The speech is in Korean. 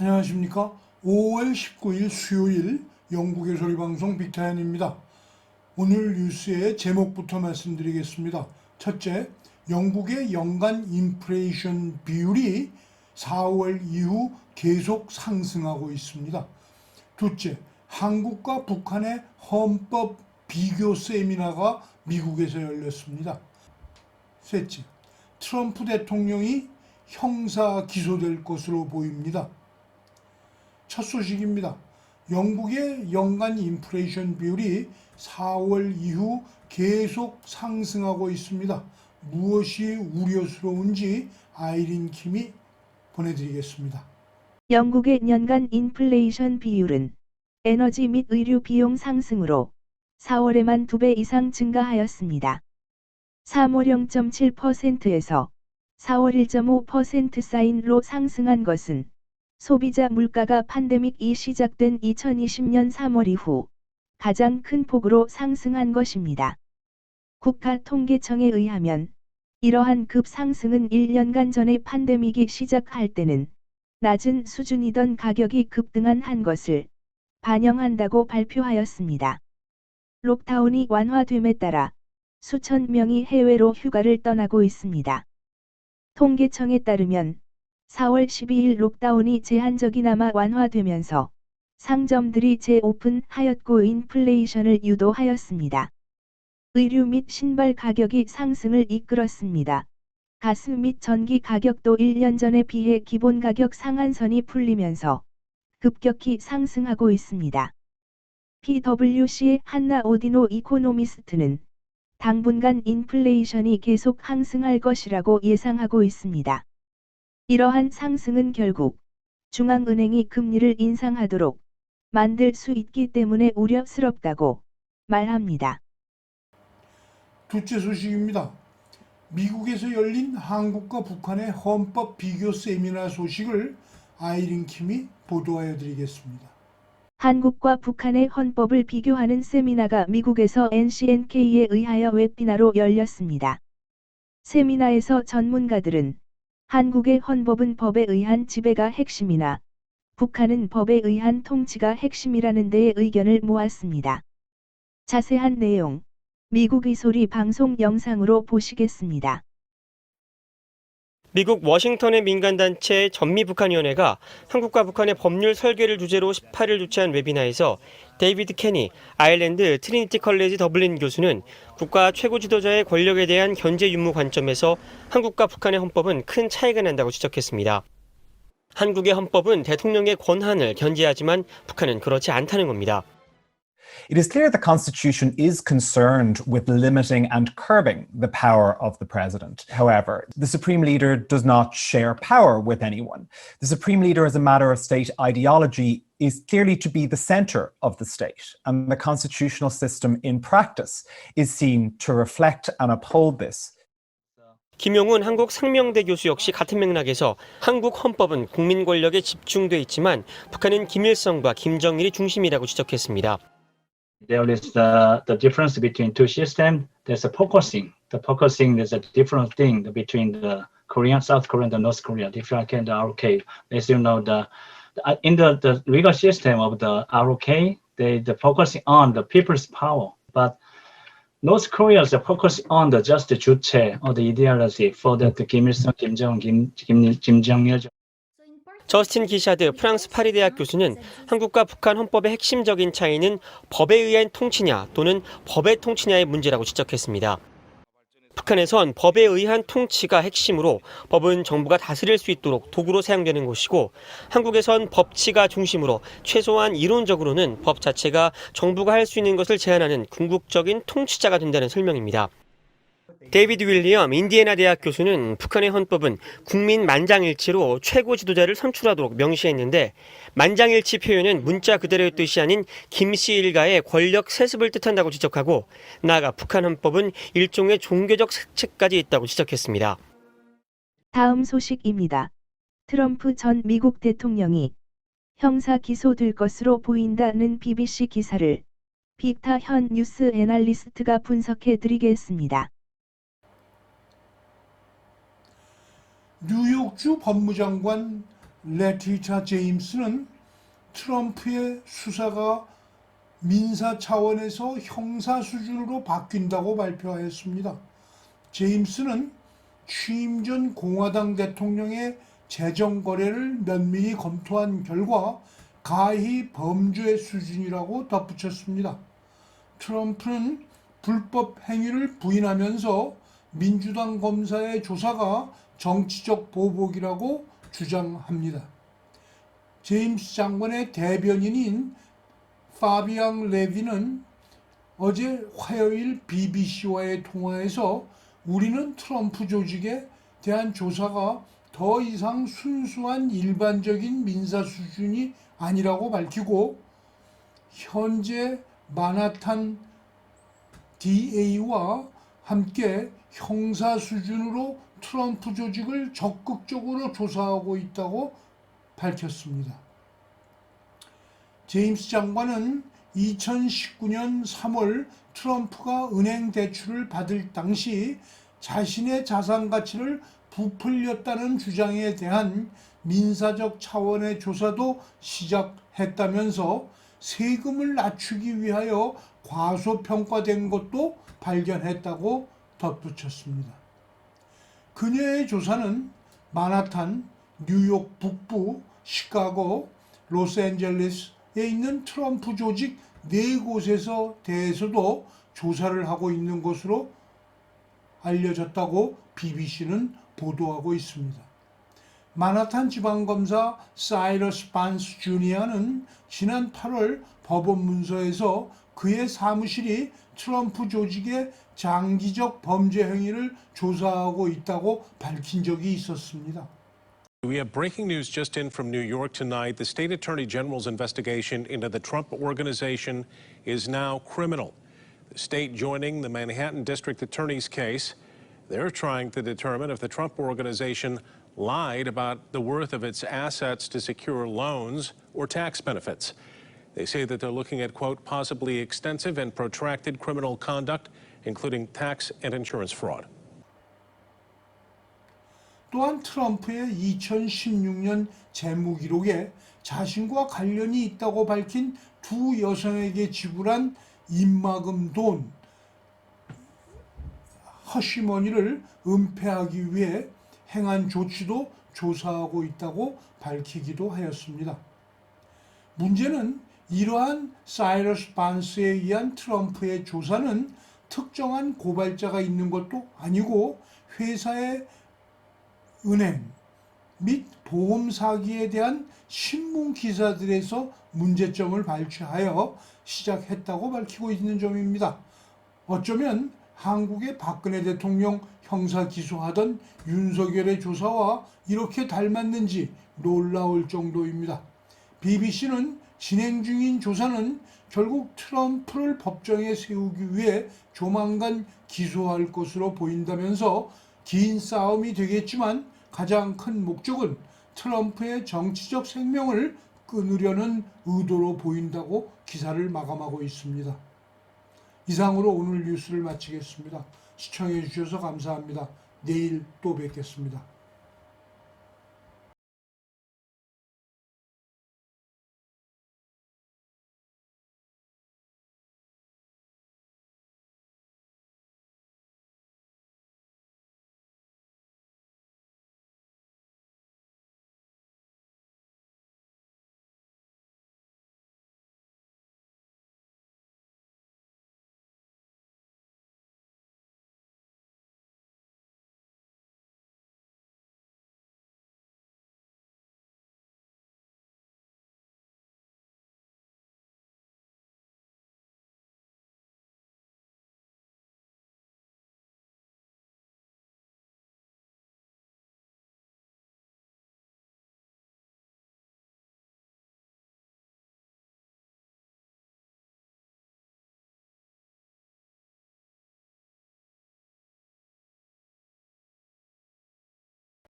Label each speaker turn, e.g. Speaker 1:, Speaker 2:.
Speaker 1: 안녕하십니까. 5월 19일 수요일 영국의 소리방송 빅타연입니다. 오늘 뉴스의 제목부터 말씀드리겠습니다. 첫째, 영국의 연간 인플레이션 비율이 4월 이후 계속 상승하고 있습니다. 둘째, 한국과 북한의 헌법 비교 세미나가 미국에서 열렸습니다. 셋째, 트럼프 대통령이 형사 기소될 것으로 보입니다. 첫 소식입니다. 영국의 연간 인플레이션 비율이 4월 이후 계속 상승하고 있습니다. 무엇이 우려스러운지 아이린 킴이 보내드리겠습니다.
Speaker 2: 영국의 연간 인플레이션 비율은 에너지 및 의류 비용 상승으로 4월에만 2배 이상 증가하였습니다. 3월 0.7%에서 4월 1.5% 사인으로 상승한 것은 소비자 물가가 팬데믹이 시작된 2020년 3월 이후 가장 큰 폭으로 상승한 것입니다. 국가통계청에 의하면 이러한 급상승은 1년간 전에 팬데믹이 시작할 때는 낮은 수준이던 가격이 급등한 한 것을 반영한다고 발표하였습니다. 록다운이 완화됨에 따라 수천 명이 해외로 휴가를 떠나고 있습니다. 통계청에 따르면 4월 12일 록다운이 제한적이나마 완화되면서 상점들이 재오픈하였고 인플레이션을 유도하였습니다. 의류 및 신발 가격이 상승을 이끌었습니다. 가스 및 전기 가격도 1년 전에 비해 기본 가격 상한선이 풀리면서 급격히 상승하고 있습니다. PwC의 한나 오디노 이코노미스트는 당분간 인플레이션이 계속 상승할 것이라고 예상하고 있습니다. 이러한 상승은 결국 중앙은행이 금리를 인상하도록 만들 수 있기 때문에 우려스럽다고 말합니다.
Speaker 1: 둘째 소식입니다. 미국에서 열린 한국과 북한의 헌법 비교 세미나 소식을 아이린 킴이 보도하여 드리겠습니다.
Speaker 2: 한국과 북한의 헌법을 비교하는 세미나가 미국에서 NCNK에 의하여 웹비나로 열렸습니다. 세미나에서 전문가들은 한국의 헌법은 법에 의한 지배가 핵심이나 북한은 법에 의한 통치가 핵심이라는 데에 의견을 모았습니다. 자세한 내용, 미국의 소리 방송 영상으로 보시겠습니다.
Speaker 3: 미국 워싱턴의 민간단체 전미북한위원회가 한국과 북한의 법률 설계를 주제로 18일 주최한 웨비나에서 데이비드 케니 아일랜드 트리니티 컬리지 더블린 교수는 국가 최고 지도자의 권력에 대한 견제 유무 관점에서 한국과 북한의 헌법은 큰 차이가 난다고 지적했습니다. 한국의 헌법은 대통령의 권한을 견제하지만 북한은 그렇지 않다는 겁니다.
Speaker 4: It is clear the Constitution is concerned with limiting and curbing the power of the president. However, the Supreme Leader does not share power with anyone. The Supreme Leader, as a matter of state ideology, is clearly to be the center of the state, and the constitutional system in practice is seen to reflect and uphold this.
Speaker 3: 김용훈 한국 상명대 교수 역시 같은 맥락에서 한국 헌법은 국민 권력에 집중돼 있지만 북한은 김일성과 김정일이 중심이라고 지적했습니다.
Speaker 5: There is the difference between two systems. There's a focusing. The focusing is a different thing between the Korean, South Korea, and the North Korea. If you can the ROK, as you know, in the legal system of the ROK, they focusing on the people's power, but North Korea is focusing on the just 주체 or the ideology for that Kim Il-sung, Kim Jong-un, Kim Jong-il.
Speaker 3: 저스틴 기샤드 프랑스 파리 대학 교수는 한국과 북한 헌법의 핵심적인 차이는 법에 의한 통치냐 또는 법의 통치냐의 문제라고 지적했습니다. 북한에선 법에 의한 통치가 핵심으로 법은 정부가 다스릴 수 있도록 도구로 사용되는 것이고 한국에선 법치가 중심으로 최소한 이론적으로는 법 자체가 정부가 할 수 있는 것을 제한하는 궁극적인 통치자가 된다는 설명입니다. 데이비드 윌리엄 인디애나 대학 교수는 북한의 헌법은 국민 만장일치로 최고 지도자를 선출하도록 명시했는데 만장일치 표현은 문자 그대로의 뜻이 아닌 김씨 일가의 권력 세습을 뜻한다고 지적하고 나아가 북한 헌법은 일종의 종교적 색채까지 있다고 지적했습니다.
Speaker 2: 다음 소식입니다. 트럼프 전 미국 대통령이 형사 기소될 것으로 보인다는 BBC 기사를 빅타 현 뉴스 애널리스트가 분석해 드리겠습니다.
Speaker 1: 뉴욕주 법무장관 레티샤 제임스는 트럼프의 수사가 민사 차원에서 형사 수준으로 바뀐다고 발표하였습니다. 제임스는 취임 전 공화당 대통령의 재정 거래를 면밀히 검토한 결과 가히 범죄 수준이라고 덧붙였습니다. 트럼프는 불법 행위를 부인하면서 민주당 검사의 조사가 정치적 보복이라고 주장합니다. 제임스 장관의 대변인인 파비앙 레비는 어제 화요일 BBC와의 통화에서 우리는 트럼프 조직에 대한 조사가 더 이상 순수한 일반적인 민사 수준이 아니라고 밝히고 현재 마나탄 DA와 함께 형사 수준으로 트럼프 조직을 적극적으로 조사하고 있다고 밝혔습니다. 제임스 장관은 2019년 3월 트럼프가 은행 대출을 받을 당시 자신의 자산 가치를 부풀렸다는 주장에 대한 민사적 차원의 조사도 시작했다면서 세금을 낮추기 위하여 과소평가된 것도 발견했다고 덧붙였습니다. 그녀의 조사는 마나탄, 뉴욕 북부, 시카고, 로스앤젤레스에 있는 트럼프 조직 4곳에서 대해서도 조사를 하고 있는 것으로 알려졌다고 BBC는 보도하고 있습니다. 마나탄 지방검사 사이러스 반스 주니어는 지난 8월 법원 문서에서 그의 사무실이 트럼프 조직의 장기적 범죄 행위를 조사하고 있다고 밝힌 적이 있었습니다.
Speaker 6: We have breaking news just in from New York tonight. The state attorney general's investigation into the Trump organization is now criminal. The state joining the Manhattan district attorney's case. They're trying to determine if the Trump organization lied about the worth of its assets to secure loans or tax benefits. They say that they're looking at, quote, possibly extensive and protracted criminal conduct, including tax and insurance fraud.
Speaker 1: 또한 트럼프의 2016년 재무 기록에 자신과 관련이 있다고 밝힌 두 여성에게 지불한 입막음 돈 허쉬머니를 은폐하기 위해 행한 조치도 조사하고 있다고 밝히기도 하였습니다. 문제는 이러한 사이러스 반스에 의한 트럼프의 조사는 특정한 고발자가 있는 것도 아니고 회사의 은행 및 보험 사기에 대한 신문 기사들에서 문제점을 발췌하여 시작했다고 밝히고 있는 점입니다. 어쩌면 한국의 박근혜 대통령 형사 기소하던 윤석열의 조사와 이렇게 닮았는지 놀라울 정도입니다. BBC는 진행 중인 조사는 결국 트럼프를 법정에 세우기 위해 조만간 기소할 것으로 보인다면서 긴 싸움이 되겠지만 가장 큰 목적은 트럼프의 정치적 생명을 끊으려는 의도로 보인다고 기사를 마감하고 있습니다. 이상으로 오늘 뉴스를 마치겠습니다. 시청해 주셔서 감사합니다. 내일 또 뵙겠습니다.